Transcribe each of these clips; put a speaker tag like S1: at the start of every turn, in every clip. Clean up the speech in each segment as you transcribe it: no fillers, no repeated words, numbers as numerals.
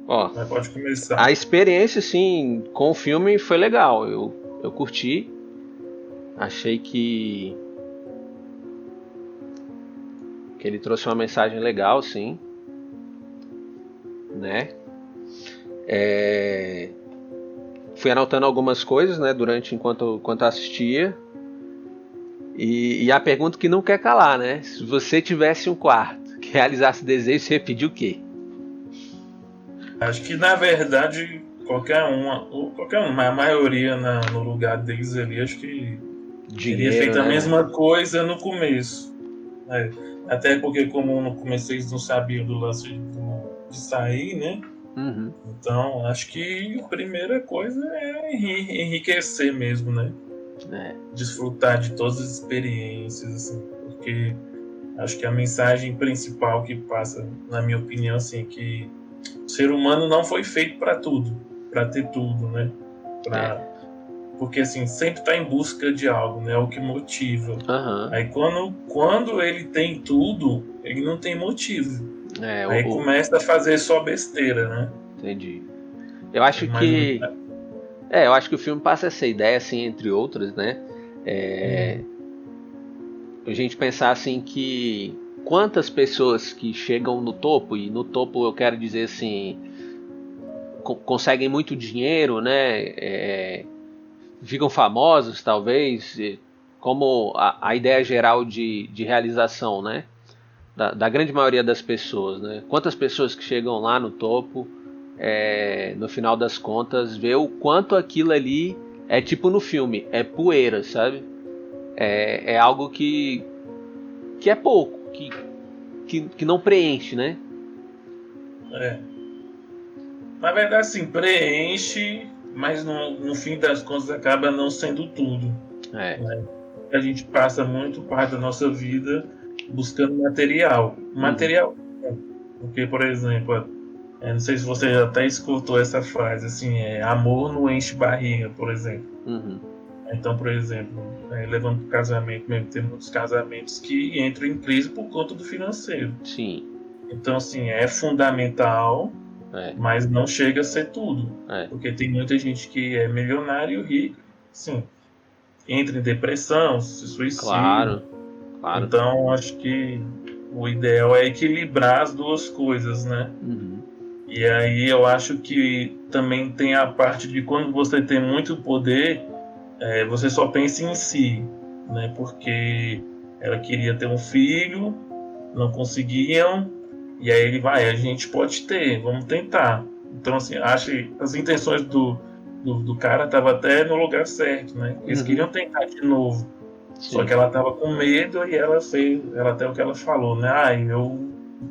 S1: Ó,
S2: Mas pode começar.
S1: a experiência, assim, com o filme foi legal. Eu curti. Achei que ele trouxe uma mensagem legal, sim, né? Fui anotando algumas coisas, né, enquanto assistia. E a pergunta que não quer calar, né? Se você tivesse um quarto que realizasse desejo, você ia pedir o quê?
S2: Acho que na verdade qualquer um, mas a maioria no lugar deles ali, acho que teria
S1: Dinheiro,
S2: feito a
S1: né, velho?
S2: mesma coisa no começo. Né? Até porque como no começo eles não sabiam do lance de sair, né?
S1: Uhum.
S2: Então acho que a primeira coisa é enriquecer mesmo, né?
S1: É,
S2: Desfrutar de todas as experiências, assim, porque acho que a mensagem principal que passa, na minha opinião, assim, é que o ser humano não foi feito para tudo, para ter tudo, né?
S1: é.
S2: Porque assim, sempre está em busca de algo, né? É o que motiva.
S1: Aham.
S2: Aí quando ele tem tudo, ele não tem motivo.
S1: É,
S2: Aí começa a fazer só besteira, né?
S1: entendi. Eu
S2: É
S1: acho
S2: mais ou menos.
S1: que. Eu acho que o filme passa essa ideia, assim, entre outras, né? É,
S2: Uhum.
S1: a gente pensar assim que quantas pessoas que chegam no topo, e no topo eu quero dizer assim, conseguem muito dinheiro, né? Ficam famosos, talvez, como a ideia geral de realização, né? Da grande maioria das pessoas, né? Quantas pessoas que chegam lá no topo, no final das contas, vê o quanto aquilo ali é tipo no filme, é poeira, sabe? É algo que é pouco, que não preenche, né?
S2: É. Na verdade, assim, preenche, mas no fim das contas acaba não sendo tudo.
S1: É.
S2: Né? A gente passa muito parte da nossa vida buscando material.
S1: Uhum.
S2: Material, porque, por exemplo, não sei se você já até escutou essa frase, assim, amor não enche barriga, por exemplo.
S1: Uhum.
S2: Então, por exemplo, levando para o casamento mesmo, tem muitos casamentos que entram em crise por conta do financeiro.
S1: Sim.
S2: Então, assim, é fundamental,
S1: É.
S2: mas não chega a ser tudo.
S1: É.
S2: Porque tem muita gente que é milionário e rico, sim, entra em depressão, se suicida.
S1: Claro. Claro.
S2: Então, acho que o ideal é equilibrar as duas coisas, né?
S1: Uhum.
S2: E aí eu acho que também tem a parte de quando você tem muito poder, você só pensa em si, né? Porque ela queria ter um filho, não conseguiam, e aí ele vai, a gente pode ter, vamos tentar. Então, assim, acho que as intenções do cara estavam até no lugar certo, né? Eles
S1: Uhum.
S2: queriam tentar de novo. Só
S1: Sim.
S2: que ela estava com medo e ela até o que ela falou, né?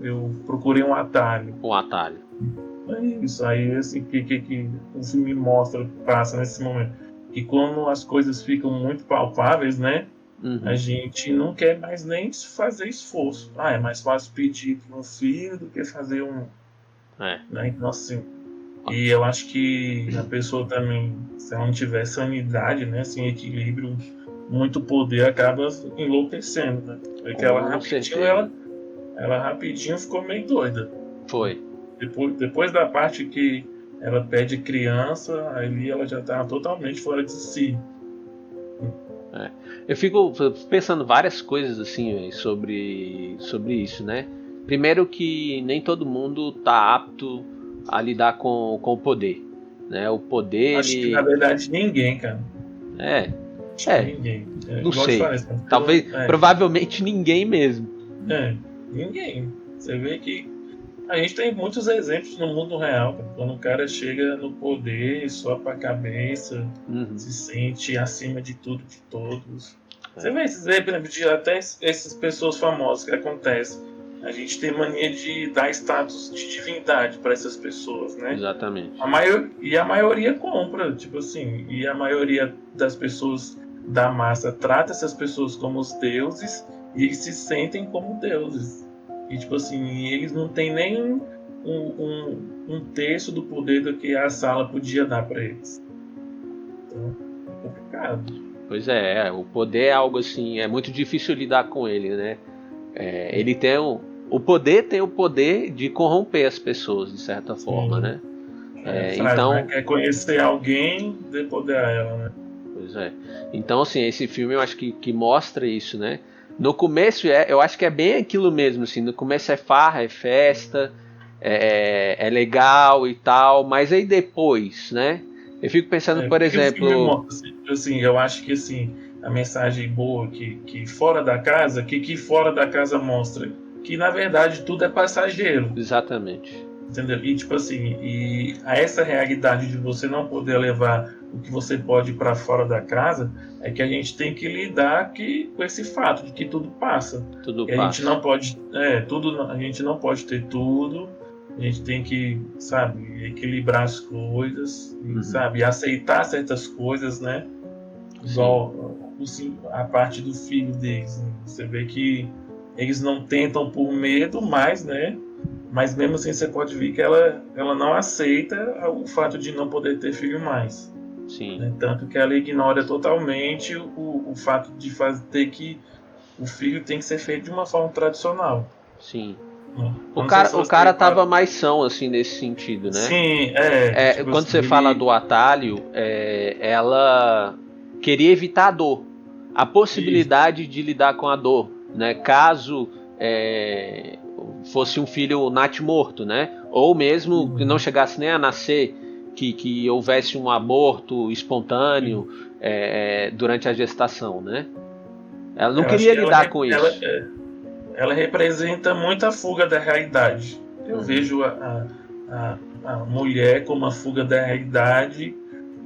S2: Eu procurei um atalho.
S1: Um atalho.
S2: É isso, aí assim, que o filme mostra, passa nesse momento. Que quando as coisas ficam muito palpáveis, né? A
S1: Uhum.
S2: gente não quer mais nem fazer esforço. É mais fácil pedir para um filho do que fazer um.
S1: É.
S2: Né? Então, assim, e eu acho que a pessoa também, se ela não tiver sanidade, né? Assim, equilíbrio, muito poder acaba enlouquecendo, né? Porque
S1: Com certeza.
S2: ela rapidinho ficou meio doida.
S1: Foi.
S2: Depois da parte que ela pede criança, ali ela já tá totalmente fora de si.
S1: É. Eu fico pensando várias coisas assim sobre isso, né? Primeiro que nem todo mundo tá apto a lidar com o poder, né? O poder
S2: Acho que na
S1: ele
S2: verdade ninguém, cara.
S1: é
S2: Acho que
S1: é
S2: ninguém.
S1: não
S2: Igual eu te
S1: sei.
S2: falei, assim,
S1: Talvez provavelmente ninguém mesmo.
S2: ninguém. Você vê que a gente tem muitos exemplos no mundo real, cara. Quando o cara chega no poder, sobe a cabeça,
S1: Uhum.
S2: se sente acima de tudo, de todos. Você
S1: É,
S2: vê esses exemplos de até essas pessoas famosas que acontece. A gente tem mania de dar status de divindade para essas pessoas, né?
S1: exatamente.
S2: E a maioria compra, tipo assim, e a maioria das pessoas da massa trata essas pessoas como os deuses e eles se sentem como deuses. E tipo assim, eles não têm nem um terço do poder do que a sala podia dar para eles. Então, é complicado.
S1: Pois o poder é algo assim, é muito difícil lidar com ele, né? Ele tem o poder tem o poder de corromper as pessoas, de certa forma, né?
S2: Então, né? Quer conhecer alguém, dê poder a ela, né?
S1: Pois é. Então, assim, esse filme eu acho que mostra isso, né? No começo, eu acho que é bem aquilo mesmo, assim. No começo é farra, é festa, é legal e tal, mas aí depois, né? Eu fico pensando, por
S2: Que o filme
S1: exemplo...
S2: mostra, assim, eu acho que, assim, a mensagem boa que fora da casa, que fora da casa mostra que, na verdade, tudo é passageiro.
S1: Exatamente.
S2: Entendeu? E tipo assim, e a essa realidade de você não poder levar o que você pode para fora da casa, é que a gente tem que lidar com esse fato de que tudo passa.
S1: Tudo
S2: E a gente
S1: passa.
S2: não pode, a gente não pode ter tudo. A gente tem que, sabe, equilibrar as coisas, e, sabe, aceitar certas coisas, né? Igual a parte do filho deles. Né? Você vê que eles não tentam por medo, mas, né? Mas mesmo assim você pode ver que ela não aceita o fato de não poder ter filho mais.
S1: Sim.
S2: Né? Tanto que ela ignora totalmente o fato de ter que o filho tem que ser feito de uma forma tradicional.
S1: Sim.
S2: Né?
S1: O cara tava mais são, assim, nesse sentido, né?
S2: Sim, tipo
S1: quando
S2: assim,
S1: você fala do atalho, ela queria evitar a dor. A possibilidade de lidar com a dor, né? Caso fosse um filho natimorto, né? Ou mesmo que não chegasse nem a nascer, que houvesse um aborto espontâneo durante a gestação, né? Ela não queria lidar com isso.
S2: Ela representa muita fuga da realidade. Eu vejo a mulher como a fuga da realidade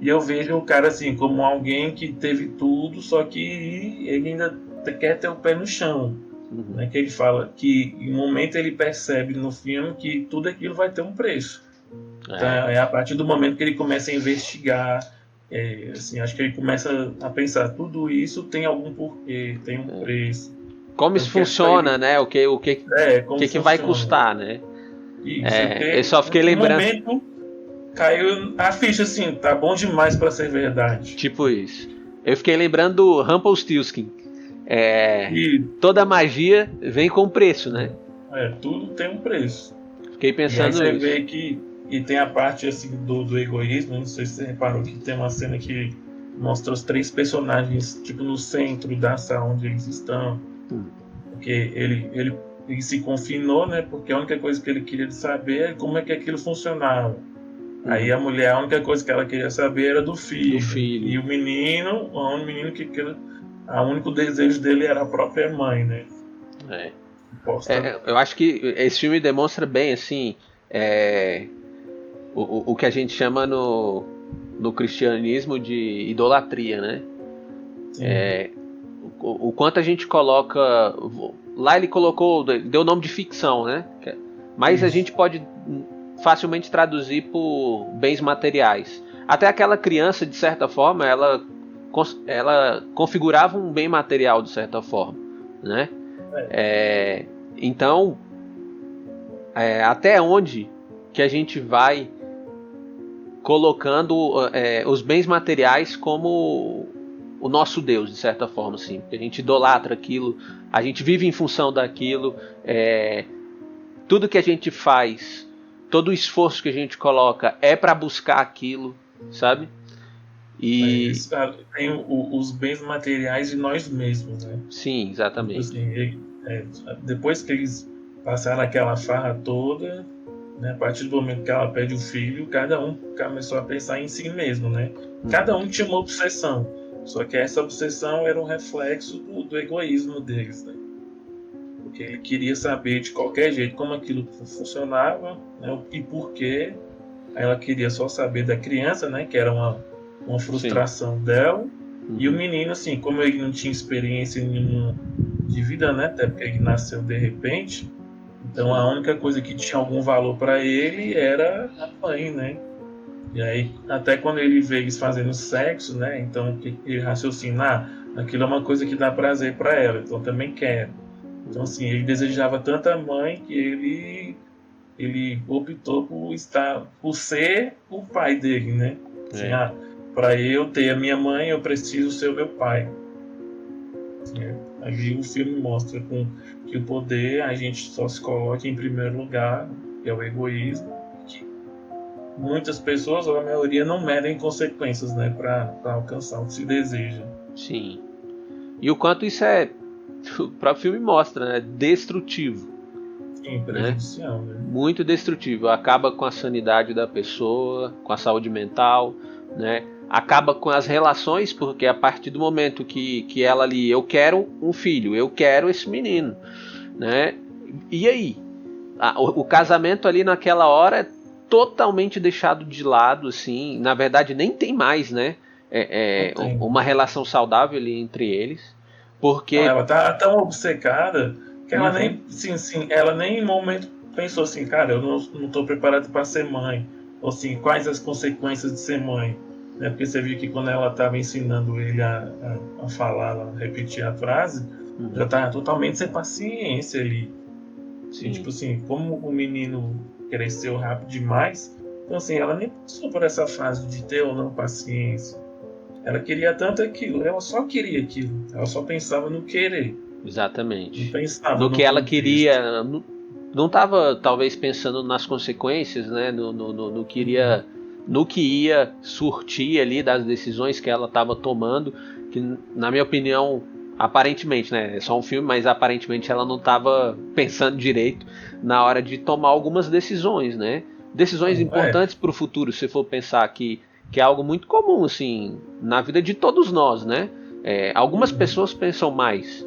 S2: e eu vejo o cara assim como alguém que teve tudo, só que ele ainda quer ter o pé no chão. Né? Que ele fala que em um momento ele percebe no filme que tudo aquilo vai ter um preço. Então, é a partir do momento que ele começa a investigar, assim, acho que ele começa a pensar, tudo isso tem algum porquê, tem um preço.
S1: Como isso funciona, né? O que vai custar, né?
S2: Isso,
S1: eu só fiquei lembrando.
S2: Momento caiu a ficha assim, tá bom demais para ser verdade.
S1: Tipo isso. Eu fiquei lembrando do Rumpelstiltskin. Toda magia vem com preço, né?
S2: Tudo tem um preço.
S1: Fiquei pensando
S2: e aí você
S1: nisso.
S2: vê que tem a parte assim do egoísmo, não sei se você reparou que tem uma cena que mostra os 3 personagens tipo no centro da sala onde eles estão. Porque ele se confinou, né? Porque a única coisa que ele queria saber é como é que aquilo funcionava. Aí a mulher, a única coisa que ela queria saber era do filho. E o menino, o único desejo dele era a própria mãe, né?
S1: Eu acho que esse filme demonstra bem, assim, o que a gente chama no cristianismo de idolatria, né? O quanto a gente coloca... Lá ele colocou, deu o nome de ficção, né? Mas a gente pode facilmente traduzir por bens materiais. Até aquela criança, de certa forma, ela configurava um bem material, de certa forma, né? Então, até onde que a gente vai colocando os bens materiais como o nosso Deus, de certa forma, assim, porque a gente idolatra aquilo, a gente vive em função daquilo, tudo que a gente faz, todo o esforço que a gente coloca é para buscar aquilo, sabe? E
S2: tem os bens materiais de nós mesmos, né?
S1: Sim, exatamente.
S2: Assim, depois que eles passaram aquela farra toda, né, a partir do momento que ela pede o filho, cada um começou a pensar em si mesmo, né? Cada um tinha uma obsessão, só que essa obsessão era um reflexo do egoísmo deles, né? Porque ele queria saber de qualquer jeito como aquilo funcionava, né, e por quê. Ela queria só saber da criança, né, que era uma frustração dela. E o menino, assim, como ele não tinha experiência nenhuma de vida, né, até porque ele nasceu de repente, então a única coisa que tinha algum valor para ele era a mãe, né? E aí, até quando ele vê eles fazendo sexo, né, então ele raciocina, aquilo é uma coisa que dá prazer para ela, então também quero. Então, assim, ele desejava tanto a mãe que ele optou por ser o pai dele, né? Assim, para eu ter a minha mãe, eu preciso ser o meu pai. Aí o filme mostra que o poder a gente só se coloca em primeiro lugar, que é o egoísmo, que muitas pessoas, ou a maioria, não medem consequências, né, para alcançar o que se deseja.
S1: Sim. E o quanto isso o próprio filme mostra, né? Destrutivo.
S2: Sim, prejudicial, né?
S1: Muito destrutivo. Acaba com a sanidade da pessoa, com a saúde mental, né? Acaba com as relações, porque a partir do momento que ela ali, eu quero um filho, eu quero esse menino, né? E aí? O casamento ali naquela hora é totalmente deixado de lado, assim. Na verdade, nem tem mais, né? Uma relação saudável ali entre eles. Porque.
S2: Não, ela tá tão obcecada que ela
S1: Uhum.
S2: nem, sim, ela nem em momento pensou assim, cara, eu não tô preparado para ser mãe. Ou assim, quais as consequências de ser mãe? Né? Porque você viu que quando ela estava ensinando ele a falar, a repetir a frase, já tá totalmente sem paciência ali. E, tipo assim, como o menino cresceu rápido demais, então assim, ela nem passou por essa fase de ter ou não paciência. Ela queria tanto aquilo, ela só queria aquilo, ela só pensava no querer.
S1: Exatamente.
S2: Não pensava
S1: No que ela
S2: contexto.
S1: queria. Não estava talvez pensando nas consequências, né? No que ia surtir ali das decisões que ela estava tomando, que na minha opinião, aparentemente, né? É só um filme, mas aparentemente ela não estava pensando direito na hora de tomar algumas decisões, né? Decisões importantes para o futuro, se for pensar que é algo muito comum, assim, na vida de todos nós, né? Algumas pessoas pensam mais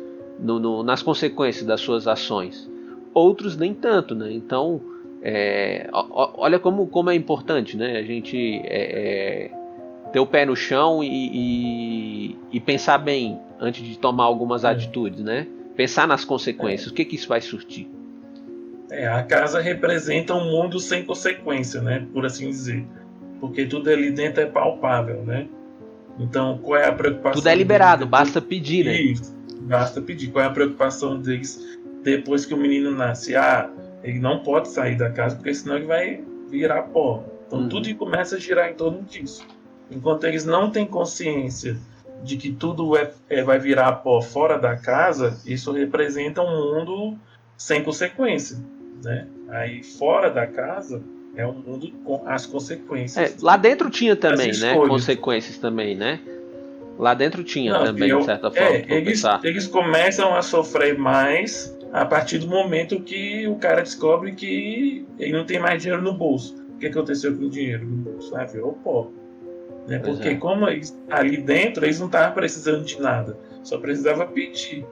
S1: nas consequências das suas ações, outros nem tanto, né? Então, olha como é importante, né? A gente ter o pé no chão e pensar bem antes de tomar algumas atitudes, né? Pensar nas consequências, o que isso vai surtir.
S2: A casa representa um mundo sem consequência, né? Por assim dizer. Porque tudo ali dentro é palpável, né? Então, qual é a preocupação?
S1: Tudo é liberado, basta pedir, né?
S2: Isso, basta pedir. Qual é a preocupação deles depois que o menino nasce? Ele não pode sair da casa, porque senão ele vai virar pó. Então, tudo começa a girar em torno disso. Enquanto eles não têm consciência de que tudo vai virar pó fora da casa, isso representa um mundo sem consequência, né? Aí, fora da casa, é um mundo com as consequências.
S1: Lá dentro tinha também, né? Consequências também, né? Lá dentro tinha também, de certa forma.
S2: Eles começam a sofrer mais a partir do momento que o cara descobre que ele não tem mais dinheiro no bolso. O que aconteceu com o dinheiro no bolso? Virou pó. Né? Porque como eles, ali dentro, eles não estavam precisando de nada. Só precisava pedir.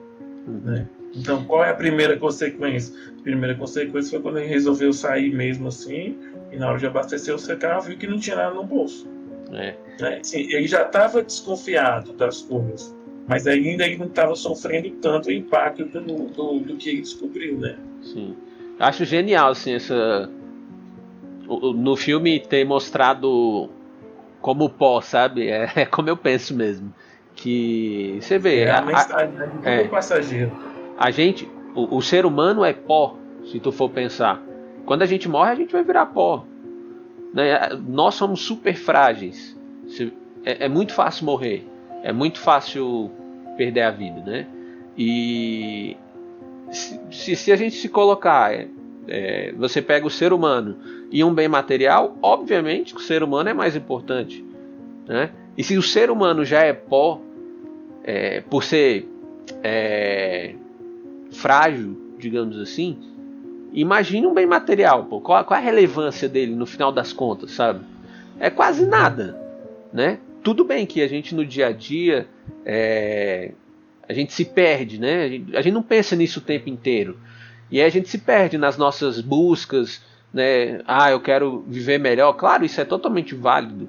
S2: Né? Então, qual é a primeira consequência? A primeira consequência foi quando ele resolveu sair mesmo assim, e na hora de abastecer o seu carro, viu que não tinha nada no bolso. Né? Assim, ele já estava desconfiado das coisas, mas ainda ele não estava sofrendo tanto o impacto do que ele descobriu, né?
S1: Sim. Acho genial, assim, no filme ter mostrado como pó, sabe? É como eu penso mesmo. Que você vê.
S2: A mensagem do passageiro.
S1: A gente, o ser humano é pó, se tu for pensar. Quando a gente morre, a gente vai virar pó. Né? Nós somos super frágeis. É muito fácil morrer. É muito fácil perder a vida, né? E se a gente se colocar, você pega o ser humano e um bem material, obviamente que o ser humano é mais importante, né? E se o ser humano já é pó, por ser frágil, digamos assim, imagine um bem material, pô. Qual a relevância dele no final das contas, sabe? É quase nada, né? Tudo bem que a gente no dia a dia a gente se perde, né? A gente não pensa nisso o tempo inteiro. E aí a gente se perde nas nossas buscas, né? Eu quero viver melhor. Claro, isso é totalmente válido,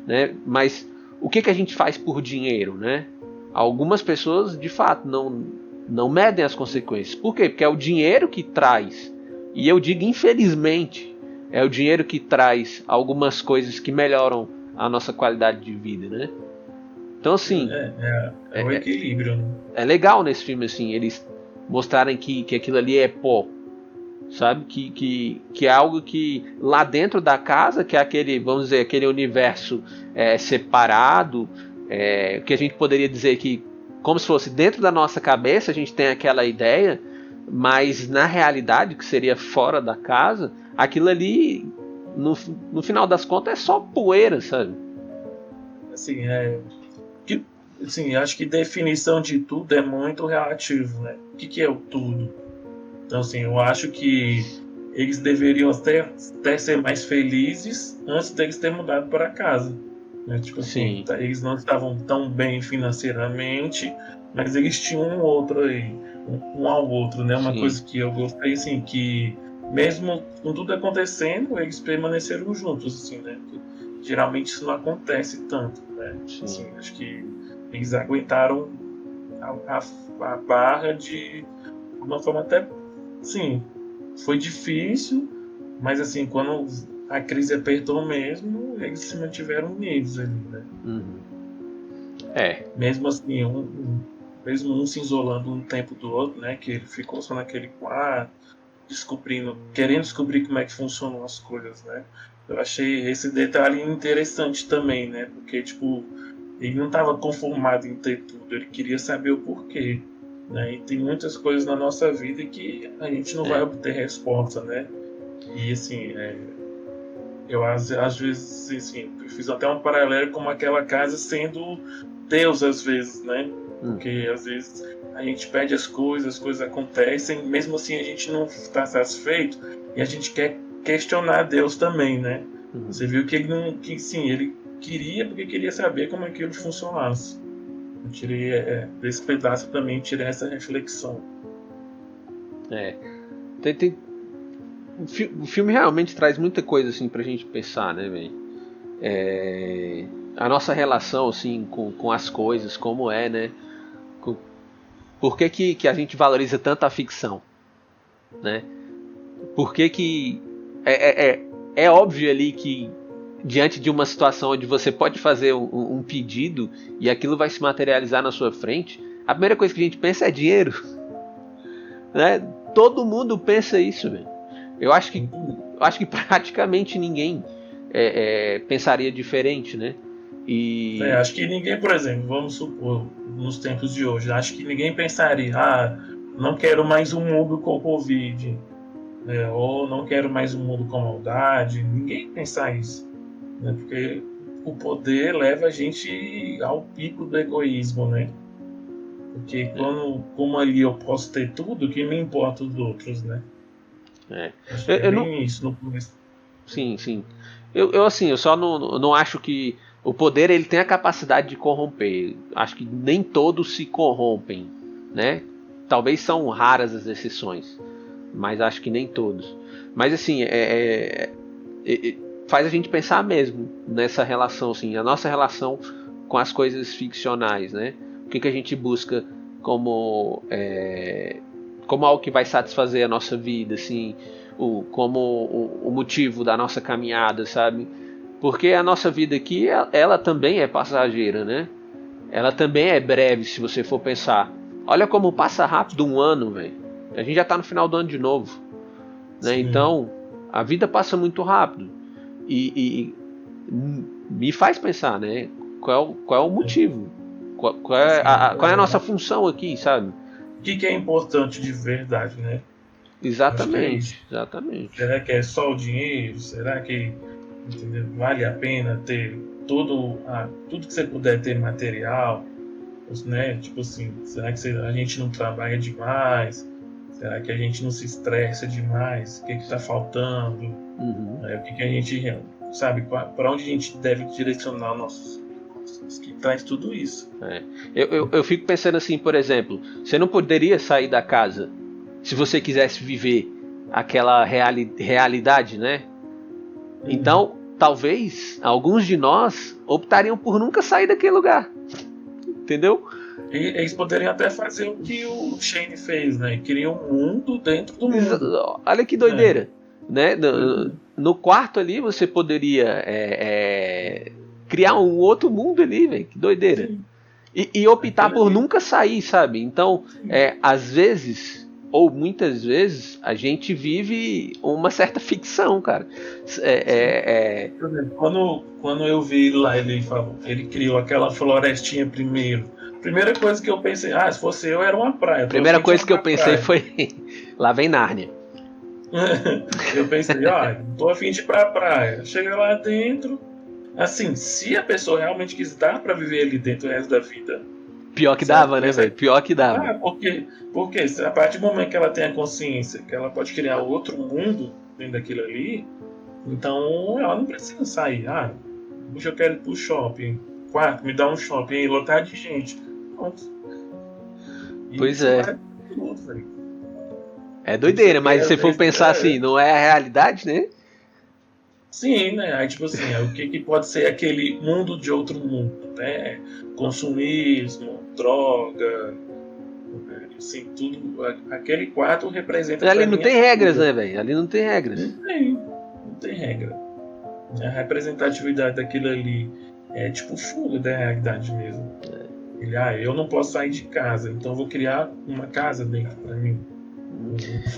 S1: né? Mas o que a gente faz por dinheiro, né? Algumas pessoas, de fato, não medem as consequências. Por quê? Porque é o dinheiro que traz, e eu digo infelizmente, é o dinheiro que traz algumas coisas que melhoram a nossa qualidade de vida, né? Então, assim...
S2: É o equilíbrio, né?
S1: É legal nesse filme, assim, eles mostrarem que aquilo ali é pó, sabe? Que é algo que lá dentro da casa, que é aquele, vamos dizer, aquele universo separado, que a gente poderia dizer que como se fosse dentro da nossa cabeça, a gente tem aquela ideia, mas na realidade, que seria fora da casa, aquilo ali, no final das contas, é só poeira, sabe?
S2: Assim, assim, acho que definição de tudo é muito relativo, né? O que é o tudo? Então, assim, eu acho que eles deveriam até ser mais felizes antes deles terem mudado para casa. Né? Tipo assim,
S1: Sim.
S2: eles não estavam tão bem financeiramente, mas eles tinham um outro aí, um ao outro, né? Uma
S1: Sim.
S2: coisa que eu gostei, assim, que mesmo com tudo acontecendo, eles permaneceram juntos, assim, né? Porque geralmente isso não acontece tanto, né? Assim, acho que eles aguentaram a barra de uma forma até, sim, foi difícil, mas assim, quando a crise apertou mesmo, eles se mantiveram unidos ali, né?
S1: Uhum.
S2: Mesmo assim, mesmo um se isolando um tempo do outro, né? Que ele ficou só naquele quarto, querendo descobrir como é que funcionam as coisas, né? Eu achei esse detalhe interessante também, né? Porque, tipo, ele não estava conformado em ter tudo, ele queria saber o porquê. Né? E tem muitas coisas na nossa vida que a gente não vai obter resposta, né? E assim, eu às vezes, assim, eu fiz até um paralelo com aquela casa sendo Deus às vezes, né? Porque às vezes a gente pede as coisas acontecem, mesmo assim a gente não está satisfeito e a gente quer questionar Deus também, né? Você viu que ele não, que sim, ele queria porque queria saber como aquilo funcionasse. Eu tirei desse pedaço também, tirei essa reflexão.
S1: O filme realmente traz muita coisa assim pra gente pensar, né, velho? A nossa relação assim com as coisas, como é, né? Por que a gente valoriza tanto a ficção, né? Por que é óbvio ali que diante de uma situação onde você pode fazer um pedido e aquilo vai se materializar na sua frente, a primeira coisa que a gente pensa é dinheiro, né? Todo mundo pensa isso, velho. Eu acho que praticamente ninguém pensaria diferente, né?
S2: Acho que ninguém, por exemplo, vamos supor, nos tempos de hoje, acho que ninguém pensaria, não quero mais um mundo com Covid, né? Ou não quero mais um mundo com maldade. Ninguém pensa isso, né? Porque o poder leva a gente ao pico do egoísmo, né? Porque como ali eu posso ter tudo, que me importa os outros, né? Acho que é
S1: Eu não,
S2: bem isso no começo.
S1: sim. Eu só não acho que o poder ele tem a capacidade de corromper. Acho que nem todos se corrompem, né? Talvez são raras as exceções, mas acho que nem todos. Mas assim, faz a gente pensar mesmo nessa relação, assim, a nossa relação com as coisas ficcionais, né? O que a gente busca como algo que vai satisfazer a nossa vida, assim, como o motivo da nossa caminhada, sabe? Porque a nossa vida aqui, ela também é passageira, né? Ela também é breve, se você for pensar. Olha como passa rápido um ano, velho. A gente já tá no final do ano de novo, né? Então, a vida passa muito rápido. E me faz pensar, né? Qual é o motivo? Qual é a nossa função aqui, sabe?
S2: O que é importante de verdade, né? Acho que é isso.
S1: Exatamente.
S2: Será que é só o dinheiro? Será que, entendeu, vale a pena ter tudo que você puder ter material? Né? Tipo assim, será que a gente não trabalha demais? Será que a gente não se estressa demais? O que está faltando? O que a gente, sabe, para onde a gente deve direcionar nossos recursos? Que traz tudo isso.
S1: Eu fico pensando assim, por exemplo, você não poderia sair da casa se você quisesse viver aquela realidade, né? Então, talvez alguns de nós optariam por nunca sair daquele lugar, entendeu?
S2: E eles poderiam até fazer o que o Shane fez, né? Criar um mundo dentro do mundo.
S1: Olha que doideira, né? No quarto ali você poderia criar um outro mundo ali, velho. Que doideira. E optar por nunca sair, sabe? Então, às vezes, ou muitas vezes, a gente vive uma certa ficção, cara.
S2: Por exemplo, quando eu vi lá, ele criou aquela florestinha primeiro, Primeira coisa que eu pensei, se fosse eu, era uma praia.
S1: Primeira coisa que eu pensei foi, lá vem Nárnia.
S2: Eu pensei, tô a fim de ir pra praia. Chega lá dentro, assim, se a pessoa realmente quis dar pra viver ali dentro o resto da vida.
S1: Pior que dava, né, velho? Pior que dava.
S2: Porque a partir do momento que ela tem a consciência que ela pode criar outro mundo dentro daquilo ali, então ela não precisa sair. Hoje eu quero ir pro shopping. Quarto, me dá um shopping lotado de gente. Pronto.
S1: Pois é. É doideira, mas se for pensar assim, não é a realidade, né?
S2: Sim, né? Aí, tipo assim, o que pode ser aquele mundo de outro mundo, né? Consumismo, droga, assim, tudo. Aquele quarto representa.
S1: Ali não tem regras, né, velho? Ali não tem regras.
S2: Não tem regra. A representatividade daquilo ali é tipo fuga da realidade mesmo. Ele, eu não posso sair de casa, então eu vou criar uma casa dentro pra mim.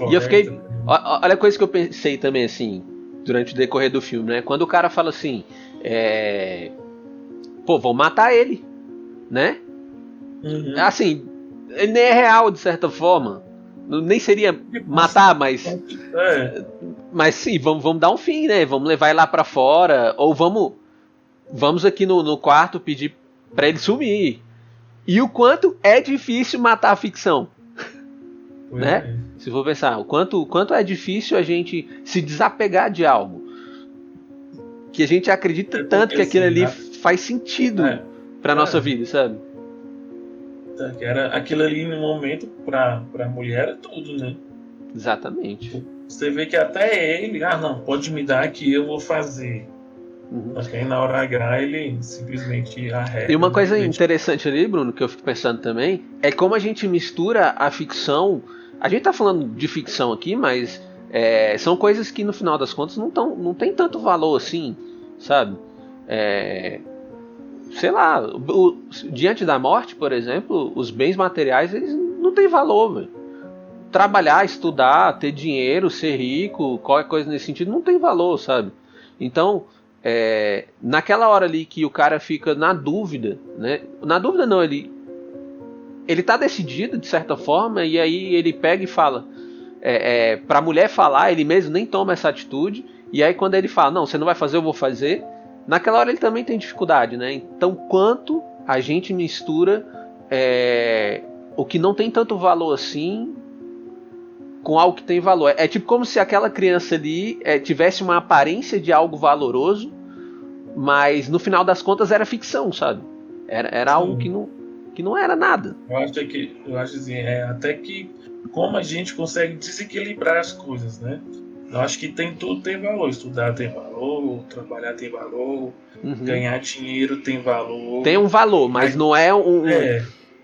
S1: E eu fiquei. Olha a coisa que eu pensei também, assim, durante o decorrer do filme, né? Quando o cara fala assim, pô, vão matar ele, né?
S2: Uhum.
S1: Assim, ele nem é real, de certa forma. Nem seria matar, mas. Mas sim, vamos dar um fim, né? Vamos levar ele lá pra fora. Ou vamos aqui no quarto pedir pra ele sumir. E o quanto é difícil matar a ficção. Né? Se for pensar, o quanto é difícil a gente se desapegar de algo. Que a gente acredita tanto que aquilo ali faz sentido pra nossa vida, sabe?
S2: Aquilo ali no momento pra mulher é tudo, né?
S1: Exatamente.
S2: Você vê que até ele, não, pode me dar que eu vou fazer. Mas aí na hora H ele simplesmente arrega.
S1: E uma coisa interessante ali, Bruno, que eu fico pensando também, é como a gente mistura a ficção. A gente tá falando de ficção aqui, mas são coisas que no final das contas não tem tanto valor assim, sabe? Sei lá, diante da morte, por exemplo, os bens materiais eles não têm valor, velho. Trabalhar, estudar, ter dinheiro, ser rico, qualquer coisa nesse sentido não tem valor, sabe? Então, naquela hora ali que o cara fica na dúvida, né? Na dúvida não, ele tá decidido de certa forma, e aí ele pega e fala pra mulher falar, ele mesmo nem toma essa atitude, e aí quando ele fala, não, você não vai fazer, eu vou fazer, naquela hora ele também tem dificuldade, né? Então quanto a gente mistura o que não tem tanto valor assim com algo que tem valor. É tipo como se aquela criança ali tivesse uma aparência de algo valoroso, mas no final das contas era ficção, sabe? Era algo que não era nada.
S2: Eu acho assim, até que como a gente consegue desequilibrar as coisas, né? Eu acho que tudo tem valor. Estudar tem valor, trabalhar tem valor, ganhar dinheiro tem valor.
S1: Tem um valor, mas não é um...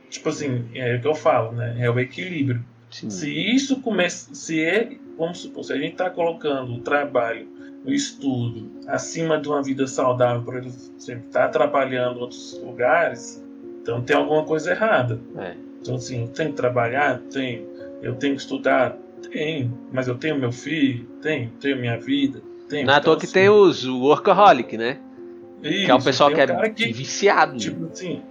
S2: Tipo assim, é o que eu falo, né? É o equilíbrio. Sim. Se isso começa... vamos supor, se a gente está colocando o trabalho, o estudo, acima de uma vida saudável, por exemplo, sempre está atrapalhando outros lugares, então tem alguma coisa errada. Então assim, eu tenho que trabalhar? Tenho. Eu tenho que estudar? Tenho. Mas eu tenho meu filho? Tenho minha vida? Tenho.
S1: Não é à toa que tem os workaholic, né? Isso, que é o pessoal que é viciado.
S2: Tipo assim,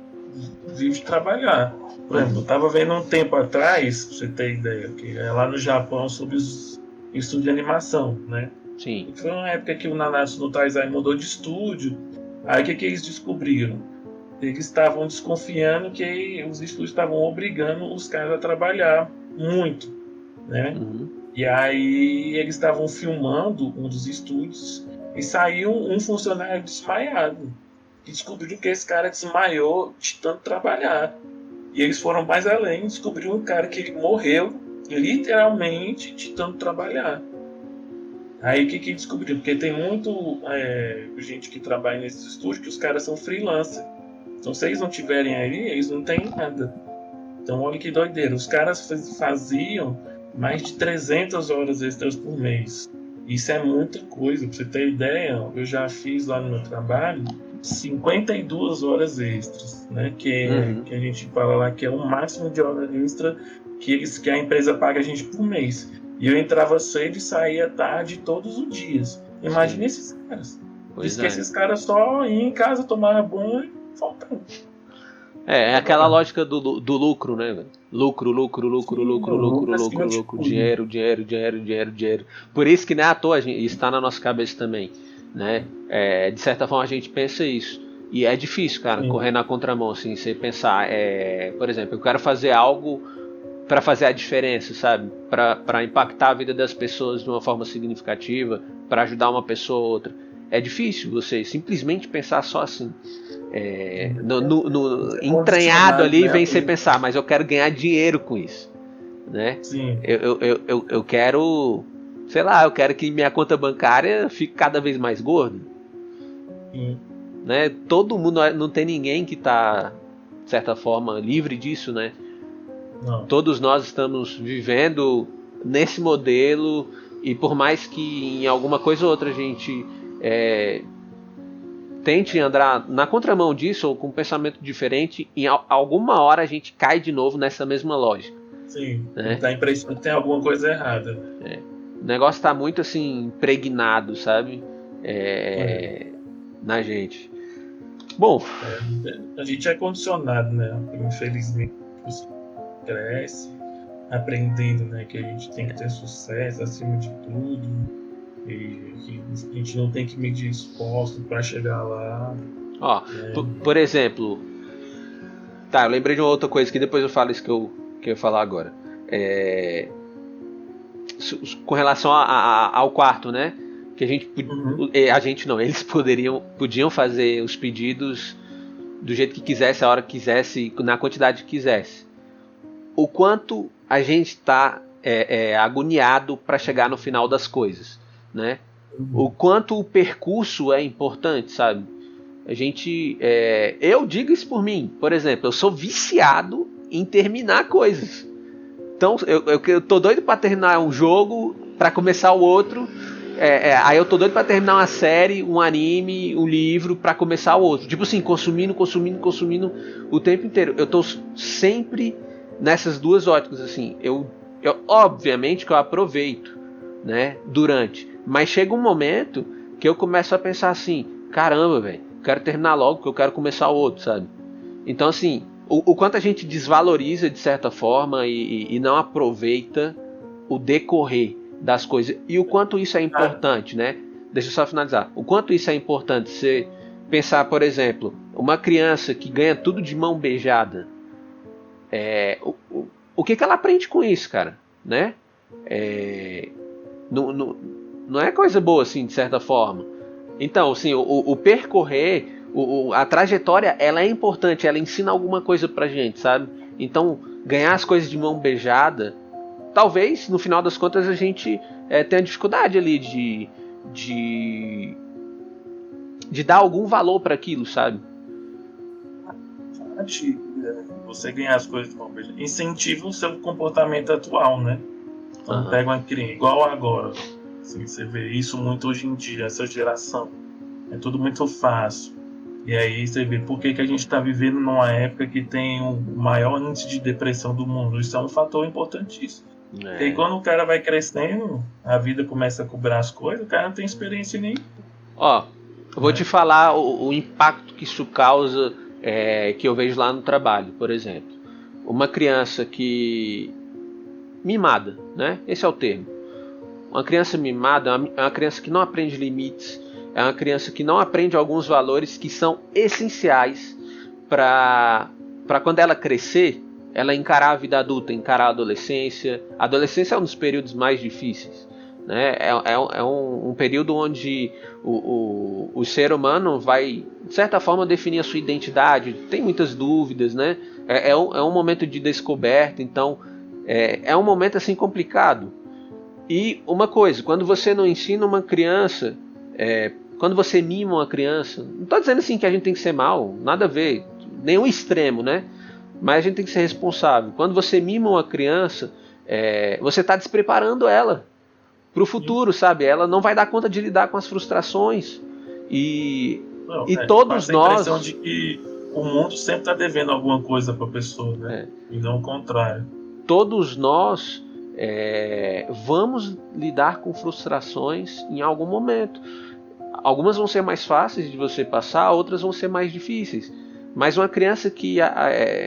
S2: vive de trabalhar. Por exemplo, eu estava vendo um tempo atrás, pra você ter ideia, que é lá no Japão sobre os estudos de animação, né?
S1: Sim.
S2: Foi uma época que o Nanatsu no Taizai mudou de estúdio. Aí o que eles descobriram? Eles estavam desconfiando que os estúdios estavam obrigando os caras a trabalhar muito, né? E aí eles estavam filmando um dos estúdios e saiu um funcionário desmaiado. E descobriram que esse cara desmaiou de tanto trabalhar. E eles foram mais além, descobriram um cara que ele morreu literalmente de tanto trabalhar. Aí o que descobriram? Porque tem muito gente que trabalha nesses estúdios que os caras são freelancer. Então se eles não tiverem aí, eles não têm nada. Então olha que doideira. Os caras faziam mais de 300 horas extras por mês. Isso é muita coisa. Pra você ter ideia, eu já fiz lá no meu trabalho 52 horas extras, né? Que a gente fala lá que é o máximo de hora extra que a empresa paga a gente por mês. E eu entrava cedo e saía tarde todos os dias. Imagina esses caras. Diz que esses caras só iam em casa, tomavam banho e voltavam.
S1: É aquela lógica do lucro, né, velho? Lucro, dinheiro, dinheiro, dinheiro, dinheiro, dinheiro. Por isso que não é à toa, isso está na nossa cabeça também, né? De certa forma a gente pensa isso. E é difícil, cara, correr na contramão, assim, você pensar, por exemplo, eu quero fazer algo para fazer a diferença, sabe? Para impactar a vida das pessoas de uma forma significativa, para ajudar uma pessoa ou outra. É difícil você simplesmente pensar só assim. Entranhado ali, né, vem você pensar, mas eu quero ganhar dinheiro com isso, né?
S2: Sim.
S1: Eu quero, sei lá, eu quero que minha conta bancária fique cada vez mais gorda.
S2: Sim.
S1: Né? Todo mundo, não tem ninguém que está, de certa forma, livre disso, né?
S2: Não.
S1: Todos nós estamos vivendo nesse modelo, e por mais que em alguma coisa ou outra a gente tente andar na contramão disso ou com um pensamento diferente, em alguma hora a gente cai de novo nessa mesma lógica.
S2: Sim, né? Dá a impressão que tem alguma coisa errada.
S1: O negócio está muito assim impregnado, sabe? Na gente. Bom,
S2: a gente é condicionado, né? Infelizmente, você cresce aprendendo, né, que a gente tem que ter sucesso acima de tudo e que a gente não tem que medir esforço para chegar lá.
S1: Ó, por exemplo, tá, eu lembrei de uma outra coisa que depois eu falo isso que eu ia falar agora. Com relação ao quarto, né? Que a gente não, eles podiam fazer os pedidos do jeito que quisesse, a hora que quisesse, na quantidade que quisesse. O quanto a gente está agoniado para chegar no final das coisas, né? O quanto o percurso é importante, sabe? A gente, eu digo isso por mim, por exemplo, eu sou viciado em terminar coisas. Então eu tô doido para terminar um jogo, para começar o outro. Aí eu tô doido pra terminar uma série, um anime, um livro, pra começar o outro. Tipo assim, consumindo o tempo inteiro. Eu tô sempre nessas duas óticas, assim. Eu obviamente que eu aproveito, né, durante. Mas chega um momento que eu começo a pensar assim, caramba, velho, quero terminar logo porque eu quero começar o outro, sabe? Então, assim, o quanto a gente desvaloriza de certa forma e não aproveita o decorrer das coisas, e o quanto isso é importante, né? Deixa eu só finalizar. O quanto isso é importante, você pensar, por exemplo, uma criança que ganha tudo de mão beijada, o que ela aprende com isso, cara, né? Não é coisa boa, assim, de certa forma. Então, assim, o percorrer, a trajetória, ela é importante, ela ensina alguma coisa pra gente, sabe? Então, ganhar as coisas de mão beijada, talvez, no final das contas, a gente tenha dificuldade ali de dar algum valor para aquilo, sabe?
S2: Você ganhar as coisas de mão beijada incentiva o seu comportamento atual, né? Então, pega uma criança, igual agora. Assim, você vê isso muito hoje em dia, essa geração. É tudo muito fácil. E aí você vê por que a gente está vivendo numa época que tem o maior índice de depressão do mundo. Isso é um fator importantíssimo. E aí quando o cara vai crescendo, a vida começa a cobrar as coisas, o cara não tem experiência nenhuma.
S1: Ó, eu vou te falar o impacto que isso causa, que eu vejo lá no trabalho, por exemplo. Uma criança que... mimada, né? Esse é o termo. Uma criança mimada é uma criança que não aprende limites, é uma criança que não aprende alguns valores que são essenciais para quando ela crescer, ela encarar a vida adulta, encarar a adolescência. A adolescência é um dos períodos mais difíceis, né? É um período onde o ser humano vai, de certa forma, definir a sua identidade. Tem muitas dúvidas, né? É um momento de descoberta, então é um momento assim complicado. E uma coisa, quando você não ensina uma criança, quando você mima uma criança, não estou dizendo assim que a gente tem que ser mal, nada a ver, nenhum extremo, né? Mas a gente tem que ser responsável. Quando você mima uma criança, você está despreparando ela para o futuro, sabe? Ela não vai dar conta de lidar com as frustrações. E todos nós...
S2: a impressão de que o mundo sempre está devendo alguma coisa para a pessoa, né? E não o contrário.
S1: Todos nós vamos lidar com frustrações em algum momento. Algumas vão ser mais fáceis de você passar, outras vão ser mais difíceis. Mas uma criança que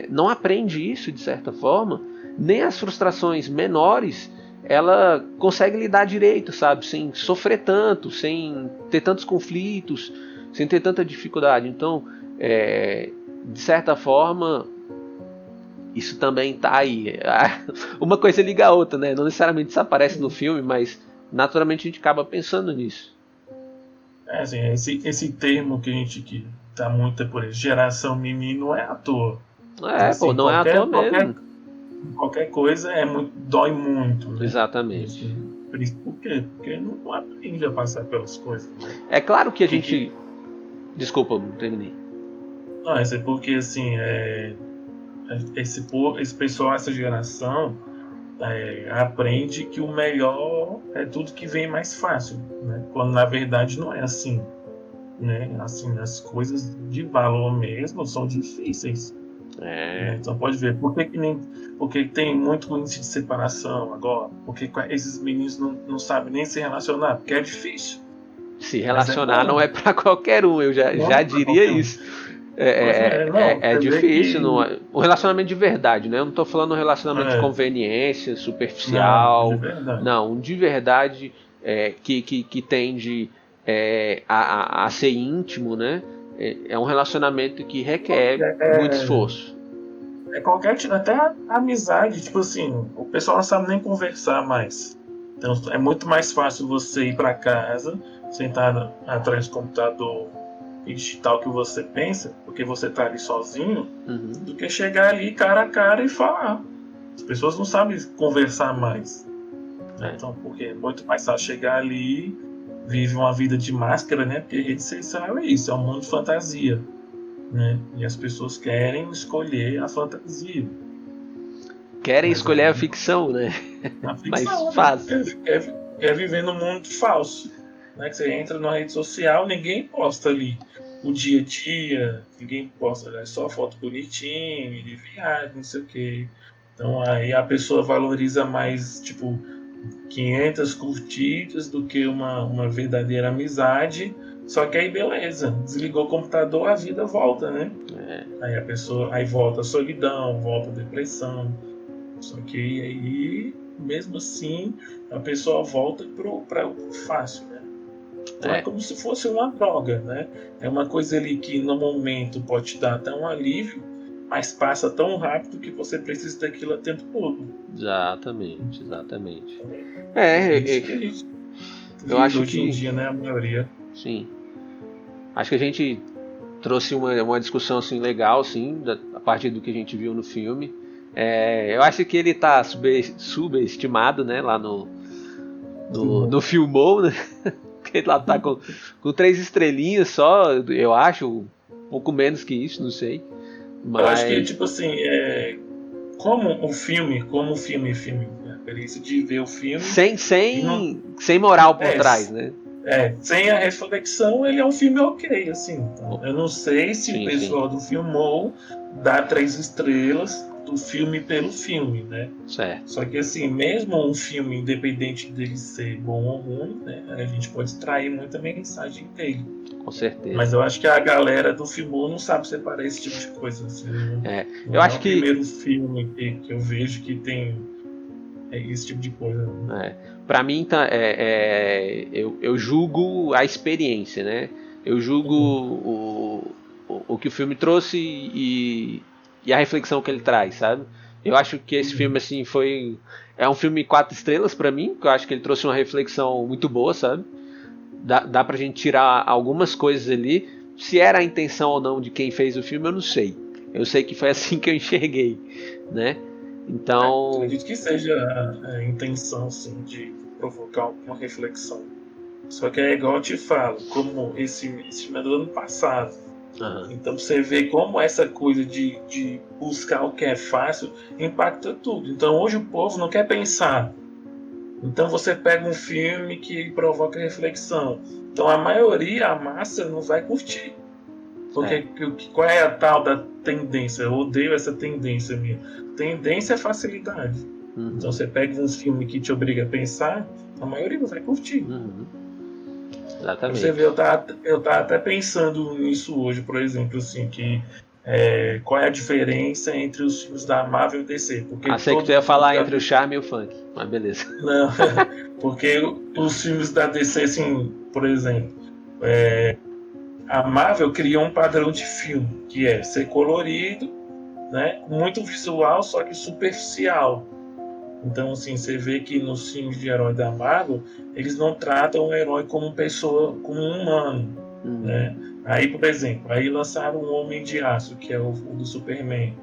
S1: não aprende isso, de certa forma, nem as frustrações menores, ela consegue lidar direito, sabe? Sem sofrer tanto, sem ter tantos conflitos, sem ter tanta dificuldade. Então, de certa forma, isso também tá aí. Uma coisa liga a outra, né? Não necessariamente isso aparece no filme, mas naturalmente a gente acaba pensando nisso.
S2: Assim, esse termo que a gente que tá muito por aí, geração mimi, não é à toa.
S1: Pô,
S2: Assim,
S1: não é à toa mesmo.
S2: Qualquer coisa dói muito, né?
S1: Exatamente.
S2: Por quê? Porque não aprende a passar pelas coisas, né?
S1: É claro que a gente... Desculpa, não terminei.
S2: Não, isso é porque, assim, esse pessoal, essa geração, aprende que o melhor é tudo que vem mais fácil, né? Quando, na verdade, não é assim, né? Assim, as coisas de valor mesmo são difíceis. Então pode ver, porque tem muito índice de separação agora, porque esses meninos não sabem nem se relacionar, porque é difícil.
S1: Se relacionar não é para qualquer um, eu já diria isso. É difícil, não é? O relacionamento de verdade, né? Eu não tô falando um relacionamento de conveniência, superficial. Não, um de verdade que tende a ser íntimo, né? É um relacionamento que requer muito esforço.
S2: Até a amizade, tipo assim, o pessoal não sabe nem conversar mais. Então é muito mais fácil você ir para casa, sentar atrás do computador e digitar o que você pensa, porque você tá ali sozinho, do que chegar ali cara a cara e falar. As pessoas não sabem conversar mais. Então, porque é muito mais fácil chegar ali, vive uma vida de máscara, né? Porque rede social é isso, é um mundo de fantasia. Né? E as pessoas querem escolher a fantasia.
S1: Querem escolher a ficção, né?
S2: A ficção,
S1: mais fácil.
S2: Quer viver num mundo falso. Né? Que você entra na rede social, ninguém posta ali o dia a dia, ninguém posta só foto bonitinha, de viagem, não sei o quê. Então aí a pessoa valoriza mais, tipo, 500 curtidas do que uma verdadeira amizade. Só que aí beleza, desligou o computador, a vida volta, né? Aí a pessoa, aí volta a solidão, volta a depressão. Só que aí, mesmo assim, a pessoa volta para o fácil, né? Então é como se fosse uma droga, né? É uma coisa ali que no momento pode te dar até um alívio, mas passa tão rápido que você precisa daquilo o tempo todo.
S1: Exatamente.
S2: Isso que a gente
S1: eu acho
S2: hoje em dia, né? A maioria.
S1: Sim. Acho que a gente trouxe uma discussão assim, legal, assim, a partir do que a gente viu no filme. Eu acho que ele tá subestimado, né, lá no Filmou, né? Ele lá tá com 3 estrelinhas só, eu acho, um pouco menos que isso, não sei. Mas...
S2: Eu acho que, tipo assim, como o filme, a experiência de ver o filme...
S1: Sem moral por trás, né?
S2: Sem a reflexão, ele é um filme ok, assim. Então, eu não sei se o pessoal do Filmou dá 3 estrelas do filme pelo filme, né?
S1: Certo.
S2: Só que, assim, mesmo um filme, independente dele ser bom ou ruim, né, a gente pode extrair muita mensagem dele.
S1: Com certeza.
S2: Mas eu acho que a galera do Filmou não sabe separar esse tipo de coisa. Assim,
S1: eu acho que
S2: é o primeiro filme que eu vejo que tem esse tipo de coisa.
S1: Pra mim, eu julgo a experiência, né? Eu julgo o que o filme trouxe e a reflexão que ele traz, sabe? Eu acho que esse filme, assim, é um filme 4 estrelas pra mim, porque eu acho que ele trouxe uma reflexão muito boa, sabe? Dá pra gente tirar algumas coisas ali. Se era a intenção ou não de quem fez o filme, eu não sei. Eu sei que foi assim que eu enxerguei, né? Então...
S2: acredito que seja a intenção, assim, de provocar uma reflexão. Só que é igual eu te falo, como esse filme é do ano passado. Então você vê como essa coisa de buscar o que é fácil impacta tudo. Então hoje o povo não quer pensar. Então você pega um filme que provoca reflexão. Então a maioria, a massa, não vai curtir. Porque qual é a tal da tendência? Eu odeio essa tendência minha. Tendência é facilidade. Então você pega um filme que te obriga a pensar, a maioria não vai curtir.
S1: Exatamente.
S2: Você vê, eu tava até pensando nisso hoje, por exemplo, assim, que qual é a diferença entre os filmes da Marvel e DC. Porque
S1: Sei que tu ia falar entre o charme e o funk, mas beleza.
S2: Não, porque os filmes da DC, assim, por exemplo, a Marvel criou um padrão de filme, que é ser colorido, né, muito visual, só que superficial. Então, assim, você vê que nos filmes de herói da Marvel, eles não tratam o herói como pessoa, como um humano, né? Aí, por exemplo, aí lançaram o Homem de Aço, que é o do Superman.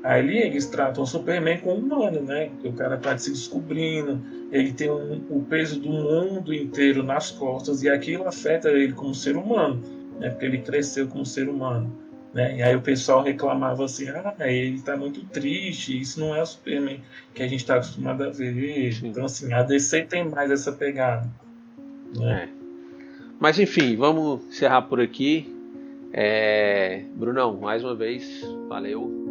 S2: Ali eles tratam o Superman como humano, né? Que o cara tá se descobrindo, ele tem o peso do mundo inteiro nas costas e aquilo afeta ele como ser humano, né? Porque ele cresceu como ser humano, né? E aí o pessoal reclamava assim, ele tá muito triste, isso não é o Superman que a gente está acostumado a ver.
S1: Sim.
S2: Então assim, a DC tem mais essa pegada, né?
S1: Mas enfim, vamos encerrar por aqui. Brunão, mais uma vez, valeu.